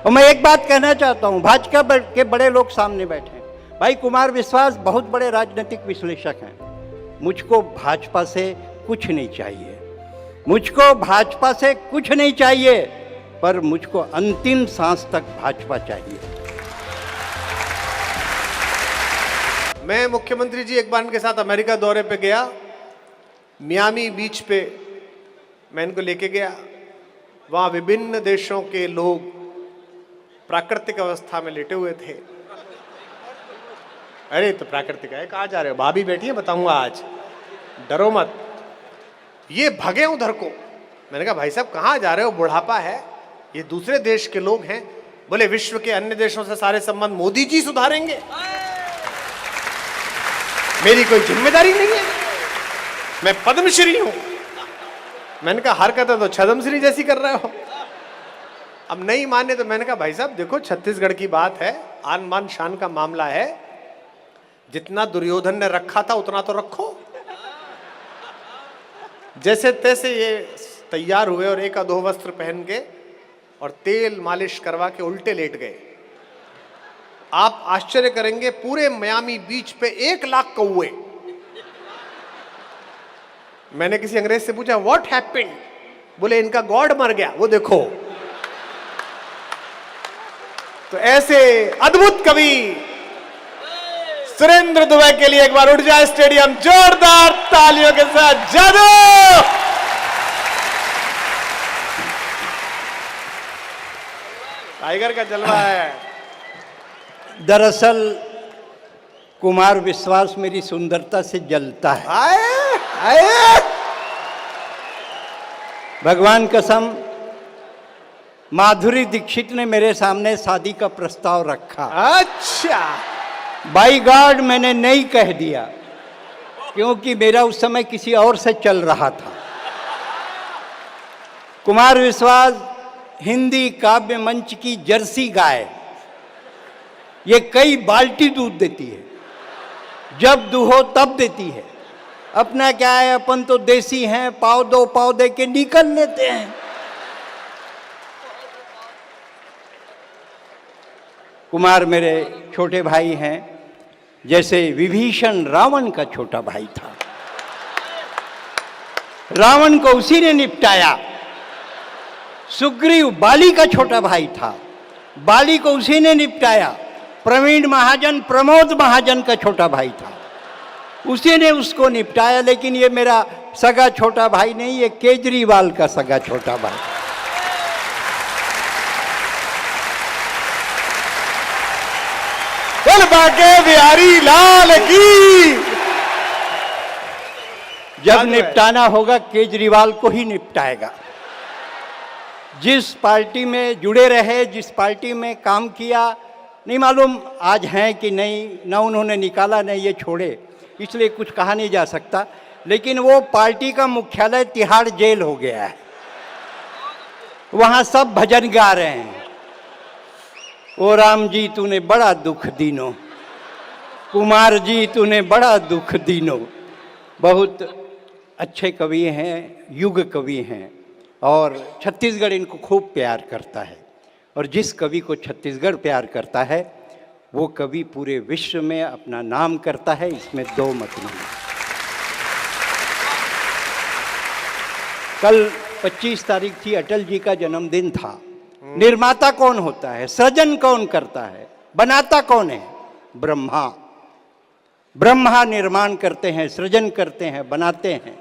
और मैं एक बात कहना चाहता हूं, भाजपा के बड़े लोग सामने बैठे हैं। भाई कुमार विश्वास बहुत बड़े राजनीतिक विश्लेषक हैं। मुझको भाजपा से कुछ नहीं चाहिए, मुझको भाजपा से कुछ नहीं चाहिए, पर मुझको अंतिम सांस तक भाजपा चाहिए। मैं मुख्यमंत्री जी एक बार इनके साथ अमेरिका दौरे पे गया, मियामी बीच पे मैं इनको लेके गया। वहाँ विभिन्न देशों के लोग प्राकृतिक अवस्था में लेटे हुए थे। अरे तो प्राकृतिक है, कहाँ जा रहे हो? भाभी बैठी है, बताऊंगा आज, डरो मत। ये भगे उधर को। मैंने कहा भाई साहब कहाँ जा रहे हो, बुढ़ापा है, ये दूसरे देश के लोग हैं। बोले विश्व के अन्य देशों से सारे संबंध मोदी जी सुधारेंगे, मेरी कोई जिम्मेदारी नहीं है, मैं पद्मश्री हूं। मैंने कहा हरकत तो छद्मश्री जैसी कर रहे हो। अब नहीं माने तो मैंने कहा भाई साहब देखो, छत्तीसगढ़ की बात है, आन मान शान का मामला है, जितना दुर्योधन ने रखा था उतना तो रखो। जैसे तैसे ये तैयार हुए और एक अधो वस्त्र पहन के और तेल मालिश करवा के उल्टे लेट गए। आप आश्चर्य करेंगे, पूरे मियामी बीच पे 1 लाख कौवे। मैंने किसी अंग्रेज से पूछा व्हाट हैपेंड? बोले इनका गॉड मर गया, वो देखो। तो ऐसे अद्भुत कवि सुरेंद्र दुबे के लिए एक बार उठ जाए स्टेडियम जोरदार तालियों के साथ। जादू टाइगर का जलवा है। दरअसल कुमार विश्वास मेरी सुंदरता से जलता है। आए, आए। भगवान कसम, माधुरी दीक्षित ने मेरे सामने शादी का प्रस्ताव रखा। अच्छा, बाई गॉड मैंने नहीं कह दिया, क्योंकि मेरा उस समय किसी और से चल रहा था। कुमार विश्वास हिंदी काव्य मंच की जर्सी गाय, ये कई बाल्टी दूध देती है, जब दूहो तब देती है। अपना क्या है, अपन तो देसी हैं, पाव दे के निकल लेते हैं। कुमार मेरे छोटे भाई हैं, जैसे विभीषण रावण का छोटा भाई था। रावण को उसी ने निपटाया। सुग्रीव बाली का छोटा भाई था, बाली को उसी ने निपटाया। प्रवीण महाजन प्रमोद महाजन का छोटा भाई था, उसी ने उसको निपटाया। लेकिन ये मेरा सगा छोटा भाई नहीं, ये केजरीवाल का सगा छोटा भाई। बोल बाके बिहारी लाल की। जब निपटाना होगा केजरीवाल को ही निपटाएगा। जिस पार्टी में जुड़े रहे, जिस पार्टी में काम किया, नहीं मालूम आज हैं कि नहीं, ना उन्होंने निकाला नहीं ये छोड़े, इसलिए कुछ कहा नहीं जा सकता। लेकिन वो पार्टी का मुख्यालय तिहाड़ जेल हो गया है, वहाँ सब भजन गा रहे हैं। ओ राम जी तूने बड़ा दुख दीनो, कुमार जी तूने बड़ा दुख दीनो। बहुत अच्छे कवि हैं, युग कवि हैं, और छत्तीसगढ़ इनको खूब प्यार करता है। और जिस कवि को छत्तीसगढ़ प्यार करता है, वो कवि पूरे विश्व में अपना नाम करता है, इसमें दो मत नहीं। कल 25 तारीख थी, अटल जी का जन्मदिन था। निर्माता कौन होता है, सृजन कौन करता है, बनाता कौन है? ब्रह्मा। ब्रह्मा निर्माण करते हैं, सृजन करते हैं, बनाते हैं।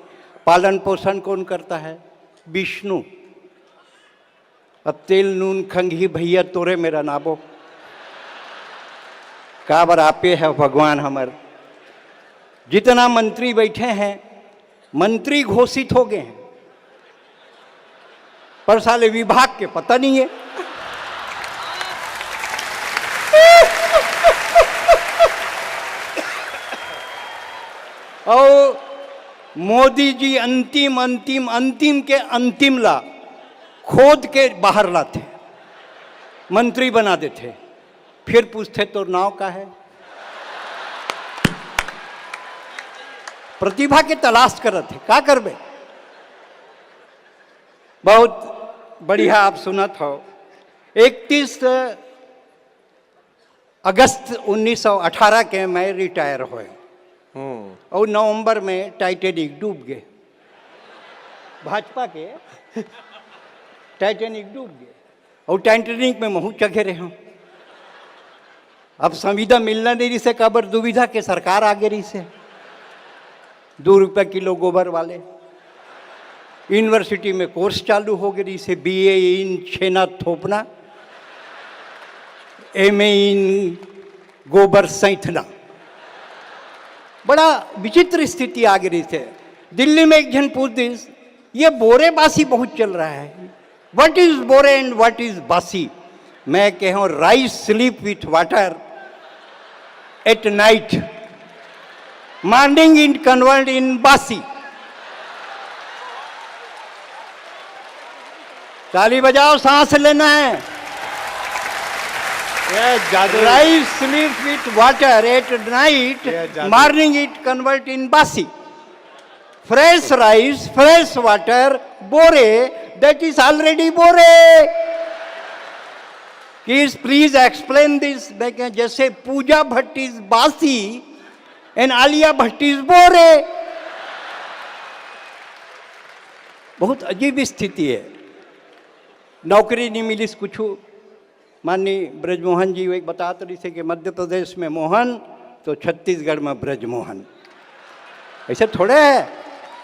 पालन पोषण कौन करता है? विष्णु। अब तेल नून खंघी भैया तोरे मेरा नाबो, का बर आपे है भगवान हमर। जितना मंत्री बैठे हैं, मंत्री घोषित हो गए हैं, पर साले विभाग के पता नहीं है। और मोदी जी अंतिम अंतिम अंतिम के अंतिम ला खोद के बाहर लाते, मंत्री बना देते, फिर पूछते तो नाव का है। प्रतिभा के तलाश करत है, का करबे। बहुत बढ़िया आप सुनत हो। 31 अगस्त 1918 के मैं रिटायर हुए और नवंबर में टाइटैनिक डूब गए। भाजपा के टाइटैनिक डूब गए और टाइटैनिक में महू चघे रहे हूँ। अब संविदा मिलना नहीं रही से काबर दुविधा के सरकार आगे रही से 2 रुपये किलो गोबर वाले। यूनिवर्सिटी में कोर्स चालू हो गई से BA इन छेना थोपना, MA इन गोबर सैंथना। बड़ा विचित्र स्थिति आ गई थे। दिल्ली में एक जन पूछ दी, ये बोरे बासी बहुत चल रहा है, व्हाट इज बोरे एंड व्हाट इज बासी? मैं कहूँ rice sleep with water at night, morning in convert in बासी। ताली बजाओ, सांस लेना है। Rice sleep with water at night, morning it convert in बासी। फ्रेश राइस, फ्रेश वाटर, बोरे, दैट इज ऑलरेडी बोरे। Please explain this. जैसे पूजा भट्ट इज बासी एंड आलिया भट्ट इज बोरे। बहुत अजीब स्थिति है। नौकरी नहीं मिली कुछ। माननीय ब्रजमोहन जी एक बताते रही थे कि मध्य प्रदेश में मोहन तो छत्तीसगढ़ में ब्रजमोहन। ऐसे थोड़े है।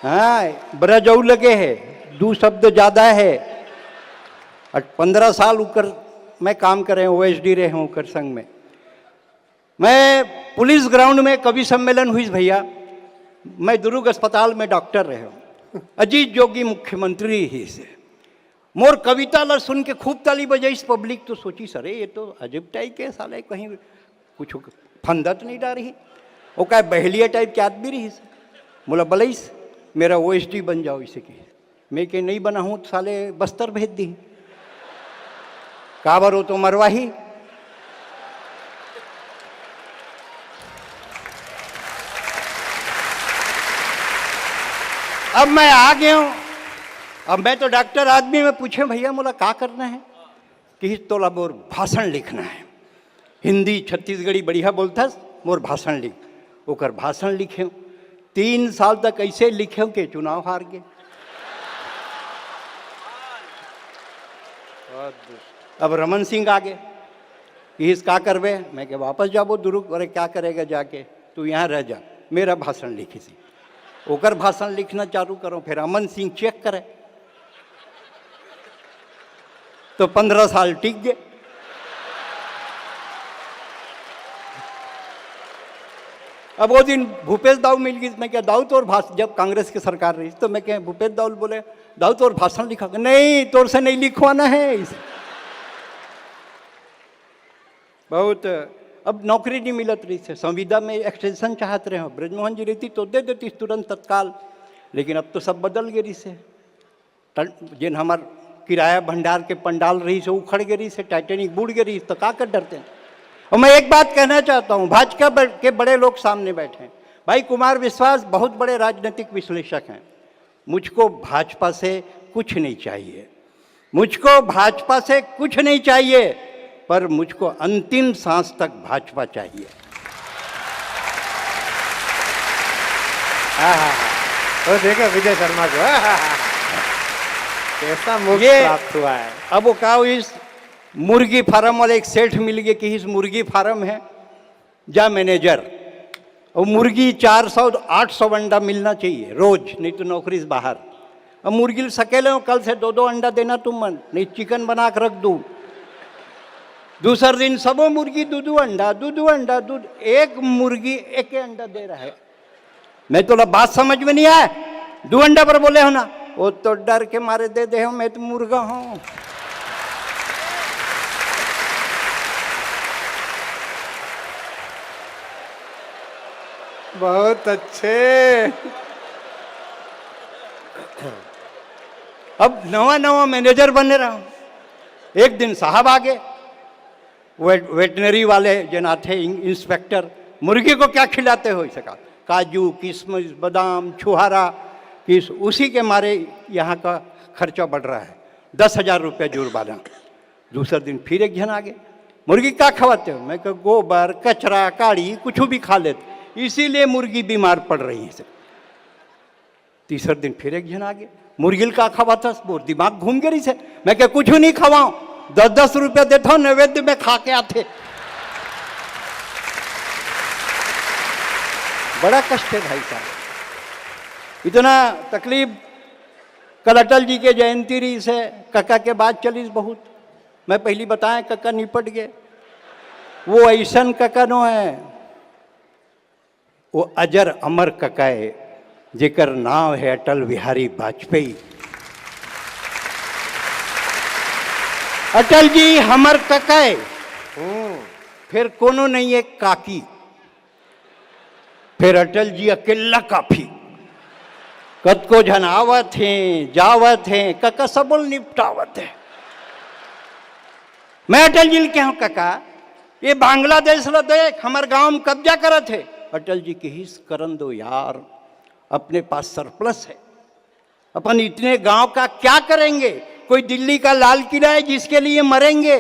हाँ, ब्रज और लगे है, 2 शब्द ज़्यादा है। 15 साल ऊपर मैं काम कर रहे हूँ, OSD रहे हूँ कर संघ में। मैं पुलिस ग्राउंड में कवि सम्मेलन हुई भैया, मैं दुर्ग अस्पताल में डॉक्टर रहे हूँ। अजीत जोगी मुख्यमंत्री ही से मोर कविता ला सुन के खूब ताली बजाई पब्लिक। तो सोची सर ये तो अजब टाइप के साले, कहीं कुछ फंदत नहीं डाल रही। वो क्या बहलिया टाइप के आदमी रही से। बोला बलईस मेरा OSD बन जाओ इसे की। मैं के नहीं बना हूँ तो साले बस्तर भेज दी। काबर हो तो मरवाही। अब मैं आ गया हूँ। अब मैं तो डॉक्टर आदमी में पूछे भैया मोला क्या करना है कि तोला मोर भाषण लिखना है। हिंदी छत्तीसगढ़ी बढ़िया बोलता मोर भाषण लिख। ओकर भाषण लिखे 3 साल तक ऐसे लिखे के चुनाव हार गए। अब रमन सिंह आ गए कि क्या करवे। मैं के वापस जाबो दुर्ग। अरे क्या करेगा जाके, तू यहाँ रह जा, मेरा भाषण लिखी सी। ओकर भाषण लिखना चालू करो, फिर अमन सिंह चेक करे तो 15 साल टिक गए। अब वो दिन भूपेश दाऊ मिल गई। मैं क्या दाऊ तोर भाषण, जब कांग्रेस की सरकार रही तो मैं क्या भूपेश दाऊ बोले दाऊ तोर भाषण लिखा। नहीं, तोर से नहीं लिखवाना है। बहुत अब नौकरी नहीं मिलत रही से। संविदा में एक्सटेंशन चाहते रहे हो। ब्रजमोहन जी रहती तो दे देती तुरंत तत्काल, लेकिन अब तो सब बदल गई से। जिन हमार किराया भंडार के पंडाल रही से उखड़ गई से, टाइटैनिक बूढ़ गई तो का कर डरते हैं। और मैं एक बात कहना चाहता हूँ, भाजपा के बड़े लोग सामने बैठे हैं। भाई कुमार विश्वास बहुत बड़े राजनीतिक विश्लेषक हैं। मुझको भाजपा से कुछ नहीं चाहिए, मुझको भाजपा से कुछ नहीं चाहिए, पर मुझको अंतिम सांस तक भाजपा चाहिए। तो देखो विजय शर्मा को कैसा मोक्ष प्राप्त हुआ है। अब वो कहा इस मुर्गी फार्म वाले एक सेठ मिल गए कि इस मुर्गी फार्म है, जा मैनेजर। और मुर्गी 400-800 अंडा मिलना चाहिए रोज, नहीं तो नौकरी से बाहर। अब मुर्गी सकेले हो, कल से 2-2 अंडा देना तुम मन, नहीं चिकन बना कर रख दूँ। दूसरे दिन सबो मुर्गी 2-2 अंडा, 2-2 अंडा, दूध। एक मुर्गी एक अंडा दे रहा है। मैं तो बात समझ में नहीं आया। 2 अंडा पर बोले हो ना, वो तो डर के मारे दे दे हो, मैं तो मुर्गा हूं। बहुत अच्छे। अब नवा मैनेजर बने रहा हूं। एक दिन साहब आ गए, वेटनरी वाले जना थे इंस्पेक्टर। मुर्गी को क्या खिलाते हो? इसका काजू किशमिश बादाम छुहारा किस, उसी के मारे यहाँ का खर्चा बढ़ रहा है। 10,000 रुपये जुर्माना। दूसरे दिन फिर एक जन आ गए, मुर्गी क्या खवाते हो? मैं कहा गोबर कचरा काड़ी कुछ भी खा लेते, इसीलिए मुर्गी बीमार पड़ रही है। तीसरे दिन फिर एक जन आ गए, मुर्गी का खवाता, वो दिमाग घूम गई से। मैं क्या कुछ नहीं खवाऊं, 10-10 रुपया देता हूं, नैवेद्य में खा के आते। बड़ा कष्ट है भाई साहब, इतना तकलीफ। कल अटल जी के जयंती रही से, कक्का के बाद चली बहुत। मैं पहली बताएं, कक्का निपट गए। वो ऐसन कक्का नो है, वो अजर अमर कक्का है, जेकर नाम है अटल बिहारी वाजपेयी। अटल जी हमर कक्का है, फिर कोनो नहीं है काकी, फिर अटल जी अकेला काफी। कद को जन आवत हैं जावत हैं, कक्का सबल निपटावत है। मैं अटल जी के हूं कक्का, ये बांग्लादेश लो देख, हमारे गांव में कब्जा करत है। अटल जी के हिस्स करन दो यार, अपने पास सरप्लस है, अपन इतने गांव का क्या करेंगे? कोई दिल्ली का लाल किला है जिसके लिए मरेंगे?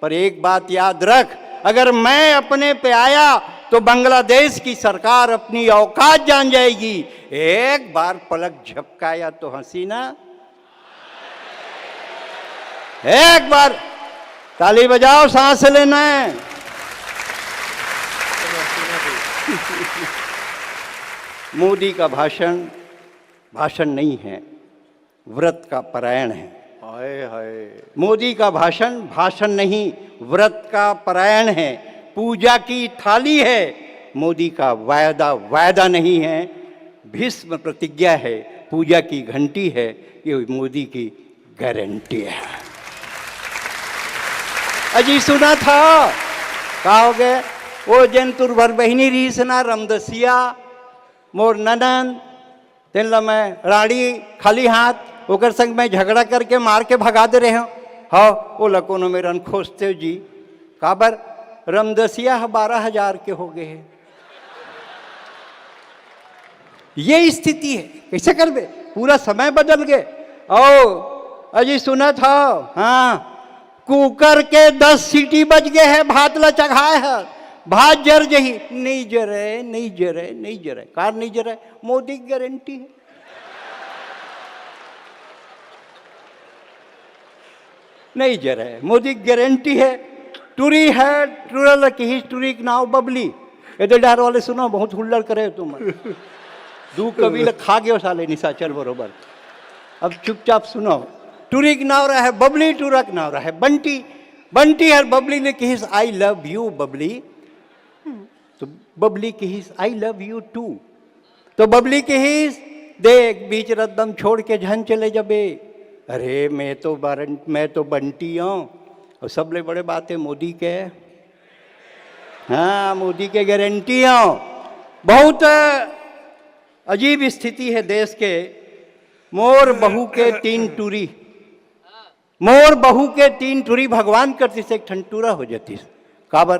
पर एक बात याद रख, अगर मैं अपने पे आया तो बांग्लादेश की सरकार अपनी औकात जान जाएगी। एक बार पलक झपकाया तो हसीना, एक बार ताली बजाओ, सांस लेना है। मोदी का भाषण भाषण नहीं है, व्रत का परायण है। हाय हाय, मोदी का भाषण भाषण नहीं, व्रत का परायण है, पूजा की थाली है। मोदी का वायदा वायदा नहीं है, भीष्म प्रतिज्ञा है, पूजा की घंटी है। ये मोदी की गारंटी है। अजी सुना था का हो गए, वो जन तुर भर बहिनी रही सना रमदसिया मोर ननन, तेन मैं राड़ी खाली हाथ ओकर संग में झगड़ा करके मार के भगा दे रहे हो। हाँ वो लकोनो में रन खोजते हो जी, काबर रमदसिया 12,000 के हो गए हैं। ये स्थिति है, कैसे कर बे? पूरा समय बदल गए। ओ अजी सुना था, हाँ कुकर के 10 सीटी बज गए हैं, भात ला चढ़ाए है, भात जर जही नहीं जरे नहीं जरे नहीं जरे, कार नहीं जरे, मोदी की गारंटी है। नहीं जरे, मोदी की गारंटी है। टूरी है, टूरल की टूरी के नाव बबली। इधर डार वाले सुनो, बहुत हुल्लड़ करे तुम। दू कभी खा गए साले निशाचर बरोबर। अब चुपचाप सुनो, टूरी के नाव रहा है बबली, टूरा के नाव रहा है बंटी। बंटी और बबली ने कही आई लव यू बबली, तो बबली कही आई लव यू टू। तो बबली कही देख बीच रद्दम छोड़ के झन चले जबे। अरे मैं तो बंटी हूँ। और सबले बड़े बात है मोदी के, हाँ मोदी के गारंटी हूँ। बहुत अजीब स्थिति है देश के। मोर बहू के 3 टूरी, मोर बहू के 3 टूरी भगवान करती से एक ठंटूरा हो जाती। काबर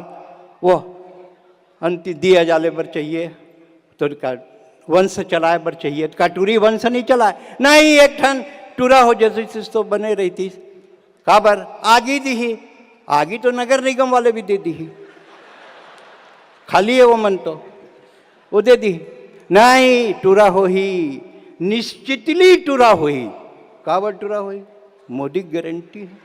वो अंति दिया जाले बर चाहिए तो का वंश चलाए बर चाहिए, का टूरी वंश नहीं चलाए, नहीं एक ठन टूरा हो जाती तो बने रहती। काबर आगी दी, आगी तो नगर निगम वाले भी दे दी, खाली है वो मन तो वो दे दी। नहीं टूरा हो ही, निश्चितली टूरा हो ही। काबर टूरा हो ही? मोदी गारंटी है।